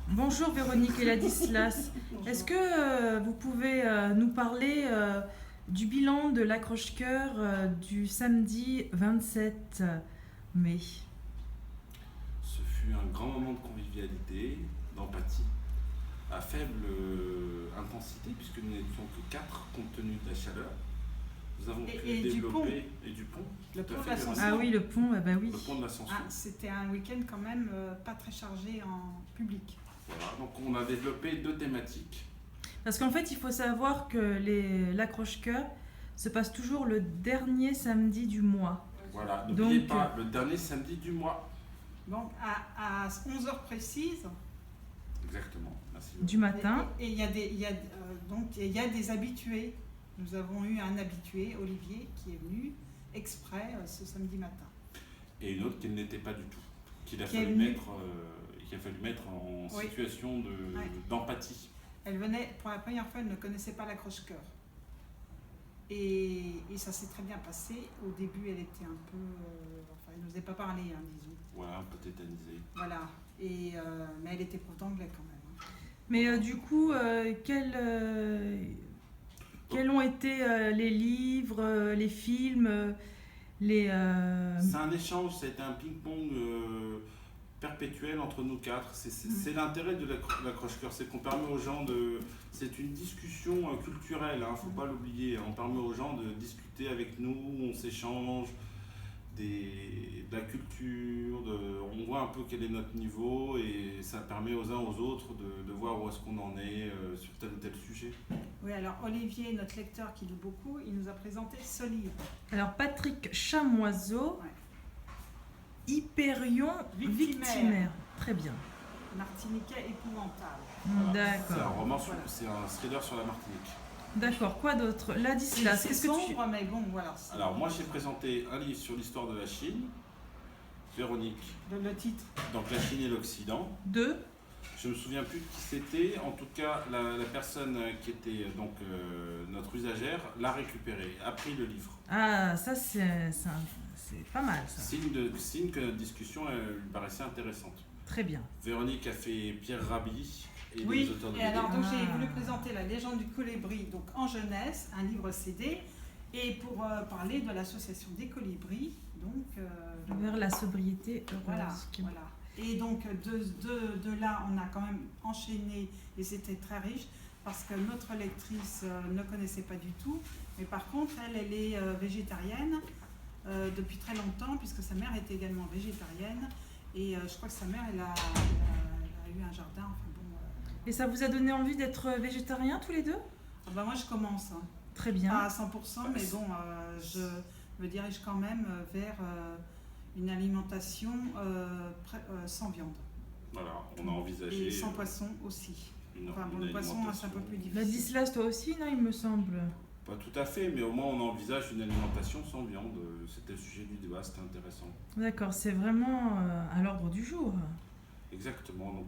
Bonjour Véronique et Ladislas. Est-ce que vous pouvez nous parler du bilan de l'accroche-cœur du samedi 27 mai? Ce fut un grand moment de convivialité, d'empathie, à faible intensité, puisque nous n'étions que 4 compte tenu de la chaleur. Nous avons pu Et du pont. développer et du pont. Le tout à pont fait, de l'Ascension. Ah oui, le pont, bah oui. Le pont de l'Ascension. C'était un week-end quand même pas très chargé en public. Voilà. Donc on a développé 2 thématiques. Parce qu'en fait, il faut savoir que l'accroche-cœur se passe toujours le dernier samedi du mois. Voilà, n'oubliez Donc, pas, le dernier samedi du mois. Donc à 11 heures précises. Exactement, merci. Du matin. Et il y a des habitués. Nous avons eu un habitué, Olivier, qui est venu exprès ce samedi matin. Et une autre qui ne l'était pas du tout, qu'il a Qui est fallu venue. mettre en Oui. situation Ouais. d'empathie. Elle venait, pour la première fois, elle ne connaissait pas l'accroche-cœur. Et ça s'est très bien passé. Au début, elle était un peu... elle n'osait pas parler, disons. Voilà, un peu tétanisé. Voilà. Mais elle était prof d'anglais quand même. Mais du coup, quels ont été les livres, les films, les... C'est un échange, ça a été un ping-pong perpétuel entre nous 4. C'est l'intérêt de l'accroche-cœur, c'est qu'on permet aux gens de... C'est une discussion culturelle, faut pas l'oublier. On permet aux gens de discuter avec nous, on s'échange de la culture, on voit un peu quel est notre niveau et ça permet aux uns aux autres de voir où est-ce qu'on en est sur tel ou tel sujet. Oui, alors Olivier, notre lecteur qui lit beaucoup, il nous a présenté ce livre. Alors, Patrick Chamoiseau, Ouais. Hyperion victimaire. Très bien. Martiniquais épouvantable. Voilà. D'accord. C'est un roman, Voilà. c'est un thriller sur la Martinique. D'accord, quoi d'autre? Ladislas, C'est qu'est-ce que tu... sombre, mais bon, voilà. Alors moi j'ai présenté un livre sur l'histoire de la Chine, Véronique, Le titre. donc la Chine et l'Occident. Deux. Je me souviens plus de qui c'était, en tout cas la personne qui était donc notre usagère l'a récupéré, a pris le livre. Ah, ça c'est pas mal ça. Signe que notre discussion lui paraissait intéressante. Très bien. Véronique a fait Pierre Rabhi et les Oui, auteurs de et BD. alors donc, j'ai Ah. voulu présenter La légende du colibri, donc en jeunesse, un livre CD, et pour parler de l'association des colibris, donc... Vers la sobriété heureuse. Voilà, voilà. Et donc de là, on a quand même enchaîné, et c'était très riche, parce que notre lectrice ne connaissait pas du tout, mais par contre, elle est végétarienne depuis très longtemps, puisque sa mère était également végétarienne, et je crois que sa mère, elle a eu un jardin, enfin bon... Et ça vous a donné envie d'être végétarien tous les deux? moi, je commence, Très pas bien. à 100%, mais bon, je me dirige quand même vers une alimentation sans viande. Voilà, on a envisagé Et sans poisson aussi. une, Enfin bon, une le poisson, c'est un peu alimentation. plus difficile. Ladislas, toi aussi, non, il me semble. Pas tout à fait, mais au moins on envisage une alimentation sans viande. C'était le sujet du débat, c'était intéressant. D'accord, c'est vraiment à l'ordre du jour. Exactement, donc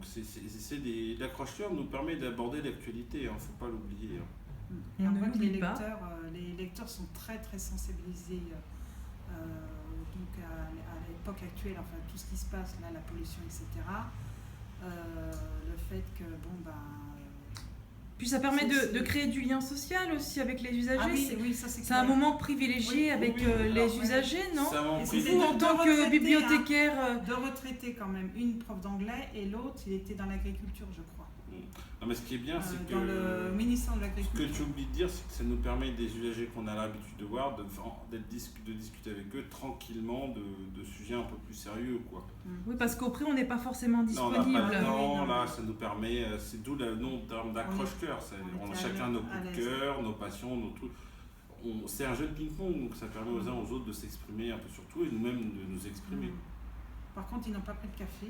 l'accroche-cœur nous permet d'aborder l'actualité, faut pas l'oublier. On On ne voit que l'oublie pas. les lecteurs sont très très sensibilisés donc à l'époque actuelle, enfin tout ce qui se passe là, la pollution, etc. Le fait que Puis ça permet C'est- de créer du lien social aussi avec les usagers. ah oui, C'est- oui, ça c'est C'est un clair. moment privilégié Oui, avec oui, les alors, usagers, non? Ça m'a Et pris c'est Vous, de- en de tant que retraités, bibliothécaire, De retraités quand même, une prof d'anglais et l'autre il était dans l'agriculture, je crois. Non, mais ce qui est bien, c'est Dans le que ministère de ce que l'agriculture. tu oublies de dire, c'est que ça nous permet des usagers qu'on a l'habitude de voir, de discuter avec eux tranquillement de sujets un peu plus sérieux, quoi. oui, parce qu'auprès, on n'est pas forcément Non, on n'a disponible. pas le temps, non. là, ça nous permet, c'est d'où le nom d'accroche-cœur. On a était chacun nos à coups de l'aise. cœur, nos passions, nos trucs. C'est un jeu de ping-pong, donc ça permet aux uns aux autres de s'exprimer un peu sur tout et nous-mêmes de nous exprimer. Par contre, ils n'ont pas pris de café.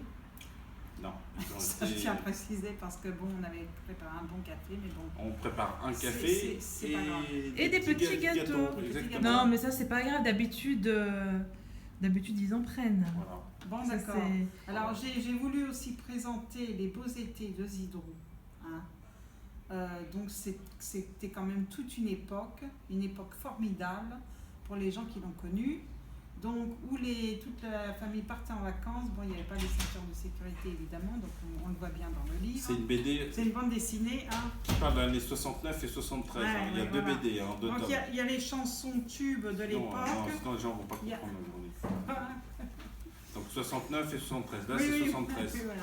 Non, ils ont Ça, je été- tiens à préciser parce que bon, on avait préparé un bon café, mais bon. on prépare un C'est- café c'est pas grave. Et des petits gâteaux. Exactement. Non, mais ça, c'est pas grave. D'habitude, ils en prennent. Voilà. Bon, Ça, d'accord. c'est- Alors, j'ai voulu aussi présenter les beaux étés de Zidrou. Donc, c'était quand même toute une époque formidable pour les gens qui l'ont connu. Donc, où toute la famille partait en vacances. Bon, il n'y avait pas les ceintures de sécurité, évidemment, donc on le voit bien dans le livre. C'est une BD C'est une bande dessinée. Hein. qui parle de l'année 69 et 73. Ouais, Il y a deux voilà. BD, deux Donc, tomes. il y a les chansons tubes de l'époque. Non, sinon les gens ne vont pas Il y a- comprendre aujourd'hui. Donc 69 et 73. Là, Oui, c'est oui, 73. oui, voilà.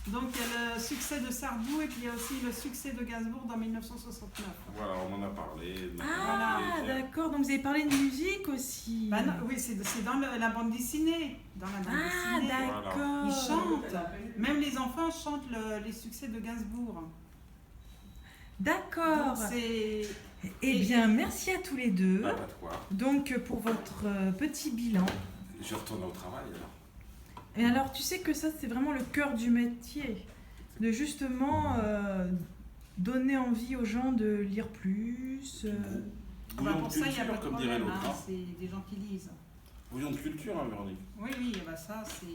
Donc, il y a le succès de Sardou et puis il y a aussi le succès de Gainsbourg en 1969. Voilà, on en a parlé. Ah, d'accord. Donc vous avez parlé de musique aussi. Bah non, oui, c'est dans la bande dessinée. Dans la bande Ah, dessinée. d'accord. Ils chantent. Même les enfants chantent les succès de Gainsbourg. D'accord. Donc, c'est... Eh bien, merci à tous les deux. Pas de quoi. Donc, pour votre petit bilan. Je retourne au travail alors. Et alors, tu sais que ça, c'est vraiment le cœur du métier. De justement donner envie aux gens de lire plus. Bouillon de pour ça, il n'y a pas culture, de comme dirait problème. l'autre. Hein, hein. c'est des gens qui lisent. Bouillon de culture, hein, Véronique. Oui, oui, bah ça, c'est...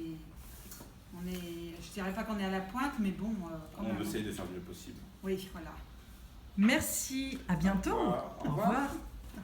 Je dirais pas qu'on est à la pointe, mais bon, quand même. On essaye de faire le mieux possible. Oui, voilà. Merci. À bientôt. Au revoir. Au revoir.